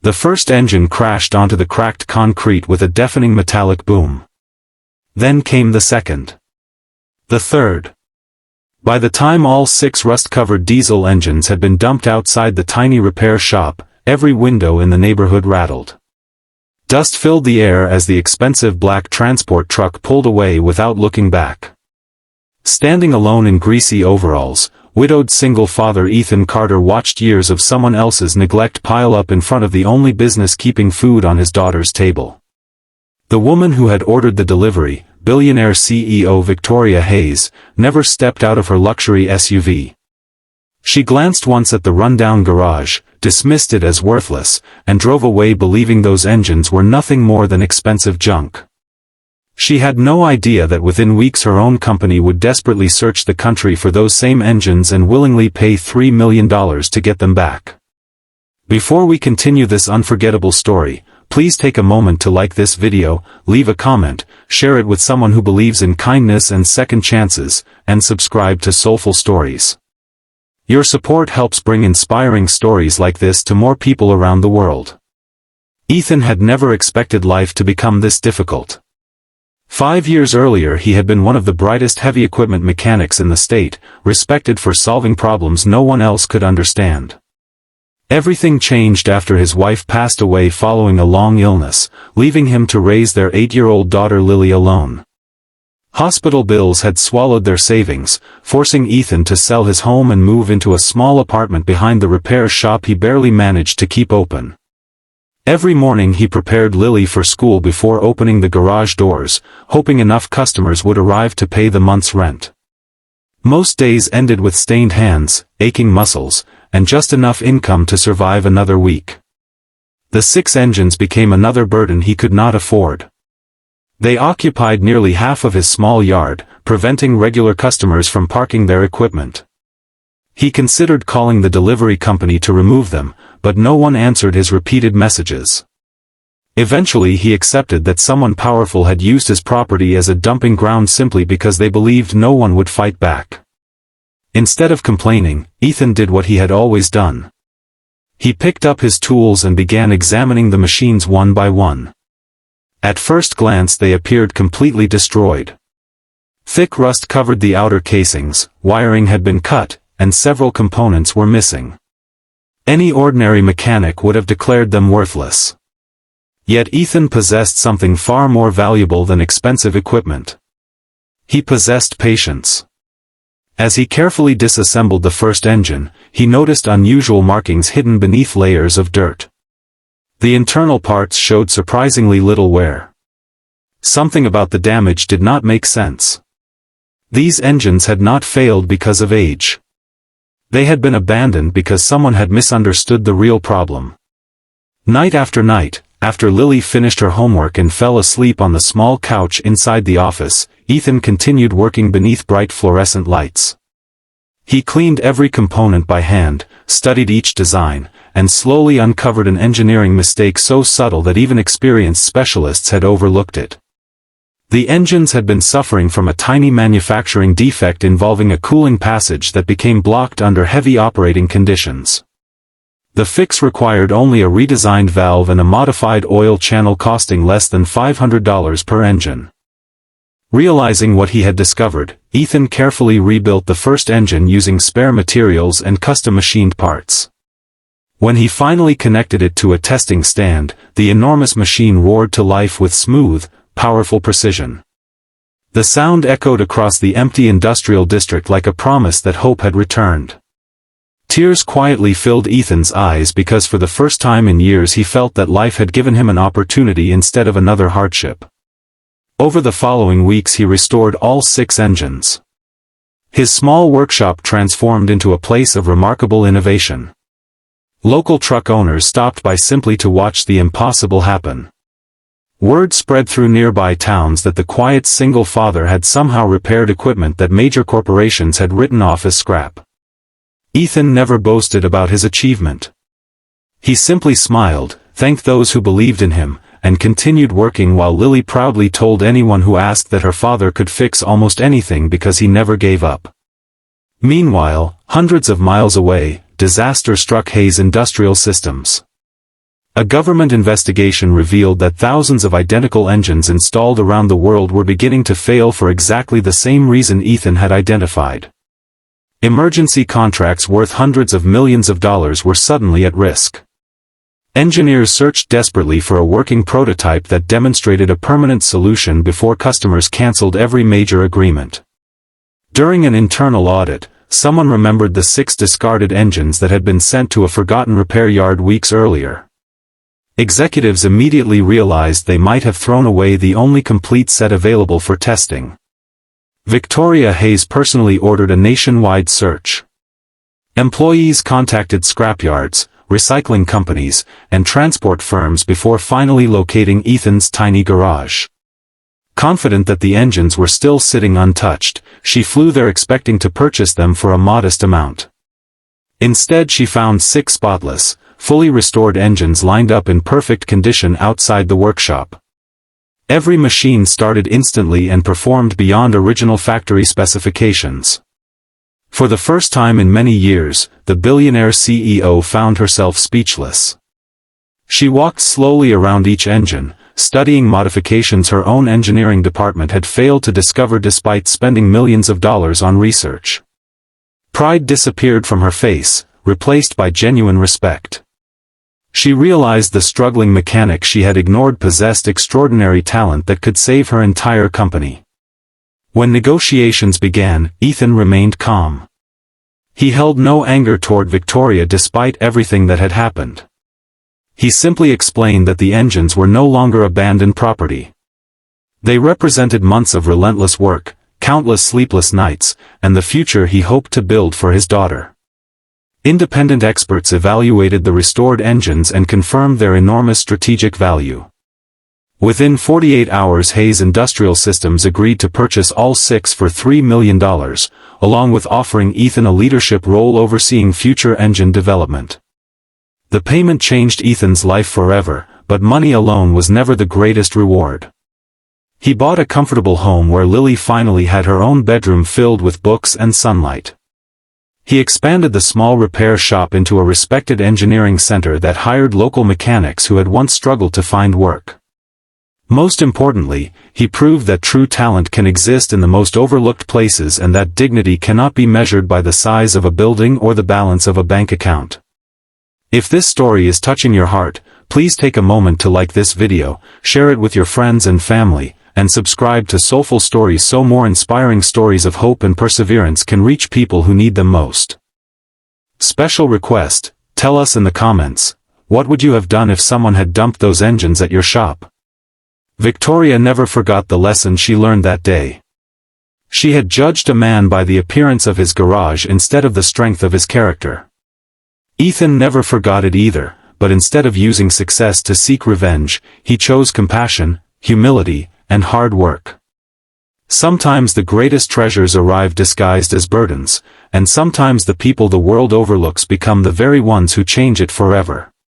The first engine crashed onto the cracked concrete with a deafening metallic boom. Then came the second. The third. By the time all 6 rust-covered diesel engines had been dumped outside the tiny repair shop, every window in the neighborhood rattled. Dust filled the air as the expensive black transport truck pulled away without looking back. Standing alone in greasy overalls, widowed single father Ethan Carter watched years of someone else's neglect pile up in front of the only business keeping food on his daughter's table. The woman who had ordered the delivery, billionaire CEO Victoria Hayes, never stepped out of her luxury SUV. She glanced once at the rundown garage, dismissed it as worthless, and drove away believing those engines were nothing more than expensive junk. She had no idea that within weeks her own company would desperately search the country for those same engines and willingly pay $3 million to get them back. Before we continue this unforgettable story, please take a moment to like this video, leave a comment, share it with someone who believes in kindness and second chances, and subscribe to Soulful Stories. Your support helps bring inspiring stories like this to more people around the world. Ethan had never expected life to become this difficult. 5 years earlier he had been one of the brightest heavy equipment mechanics in the state, respected for solving problems no one else could understand. Everything changed after his wife passed away following a long illness, leaving him to raise their 8-year-old daughter Lily alone. Hospital bills had swallowed their savings, forcing Ethan to sell his home and move into a small apartment behind the repair shop he barely managed to keep open. Every morning he prepared Lily for school before opening the garage doors, hoping enough customers would arrive to pay the month's rent. Most days ended with stained hands, aching muscles, and just enough income to survive another week. The 6 engines became another burden he could not afford. They occupied nearly half of his small yard, preventing regular customers from parking their equipment. He considered calling the delivery company to remove them, but no one answered his repeated messages. Eventually he accepted that someone powerful had used his property as a dumping ground simply because they believed no one would fight back. Instead of complaining, Ethan did what he had always done. He picked up his tools and began examining the machines one by one. At first glance they appeared completely destroyed. Thick rust covered the outer casings, wiring had been cut, and several components were missing. Any ordinary mechanic would have declared them worthless. Yet Ethan possessed something far more valuable than expensive equipment. He possessed patience. As he carefully disassembled the first engine, he noticed unusual markings hidden beneath layers of dirt. The internal parts showed surprisingly little wear. Something about the damage did not make sense. These engines had not failed because of age. They had been abandoned because someone had misunderstood the real problem. Night after night, after Lily finished her homework and fell asleep on the small couch inside the office, Ethan continued working beneath bright fluorescent lights. He cleaned every component by hand, studied each design, and slowly uncovered an engineering mistake so subtle that even experienced specialists had overlooked it. The engines had been suffering from a tiny manufacturing defect involving a cooling passage that became blocked under heavy operating conditions. The fix required only a redesigned valve and a modified oil channel costing less than $500 per engine. Realizing what he had discovered, Ethan carefully rebuilt the first engine using spare materials and custom-machined parts. When he finally connected it to a testing stand, the enormous machine roared to life with smooth, powerful precision. The sound echoed across the empty industrial district like a promise that hope had returned. Tears quietly filled Ethan's eyes because for the first time in years he felt that life had given him an opportunity instead of another hardship. Over the following weeks he restored all 6 engines. His small workshop transformed into a place of remarkable innovation. Local truck owners stopped by simply to watch the impossible happen. Word spread through nearby towns that the quiet single father had somehow repaired equipment that major corporations had written off as scrap. Ethan never boasted about his achievement. He simply smiled, thanked those who believed in him, and continued working while Lily proudly told anyone who asked that her father could fix almost anything because he never gave up. Meanwhile, hundreds of miles away, disaster struck Hayes Industrial Systems. A government investigation revealed that thousands of identical engines installed around the world were beginning to fail for exactly the same reason Ethan had identified. Emergency contracts worth hundreds of millions of dollars were suddenly at risk. Engineers searched desperately for a working prototype that demonstrated a permanent solution before customers canceled every major agreement. During an internal audit, someone remembered the 6 discarded engines that had been sent to a forgotten repair yard weeks earlier. Executives immediately realized they might have thrown away the only complete set available for testing. Victoria Hayes personally ordered a nationwide search. Employees contacted scrapyards, recycling companies, and transport firms before finally locating Ethan's tiny garage. Confident that the engines were still sitting untouched, she flew there expecting to purchase them for a modest amount. Instead, she found 6 spotless, fully restored engines lined up in perfect condition outside the workshop. Every machine started instantly and performed beyond original factory specifications. For the first time in many years, the billionaire CEO found herself speechless. She walked slowly around each engine, studying modifications her own engineering department had failed to discover despite spending millions of dollars on research. Pride disappeared from her face, replaced by genuine respect. She realized the struggling mechanic she had ignored possessed extraordinary talent that could save her entire company. When negotiations began, Ethan remained calm. He held no anger toward Victoria despite everything that had happened. He simply explained that the engines were no longer abandoned property. They represented months of relentless work, countless sleepless nights, and the future he hoped to build for his daughter. Independent experts evaluated the restored engines and confirmed their enormous strategic value. Within 48 hours, Hayes Industrial Systems agreed to purchase all 6 for $3 million, along with offering Ethan a leadership role overseeing future engine development. The payment changed Ethan's life forever, but money alone was never the greatest reward. He bought a comfortable home where Lily finally had her own bedroom filled with books and sunlight. He expanded the small repair shop into a respected engineering center that hired local mechanics who had once struggled to find work. Most importantly, he proved that true talent can exist in the most overlooked places and that dignity cannot be measured by the size of a building or the balance of a bank account. If this story is touching your heart, please take a moment to like this video, share it with your friends and family, and subscribe to Soulful Stories so more inspiring stories of hope and perseverance can reach people who need them most. Special request, tell us in the comments, what would you have done if someone had dumped those engines at your shop? Victoria never forgot the lesson she learned that day. She had judged a man by the appearance of his garage instead of the strength of his character. Ethan never forgot it either, but instead of using success to seek revenge, he chose compassion, humility, and hard work. Sometimes the greatest treasures arrive disguised as burdens, and sometimes the people the world overlooks become the very ones who change it forever.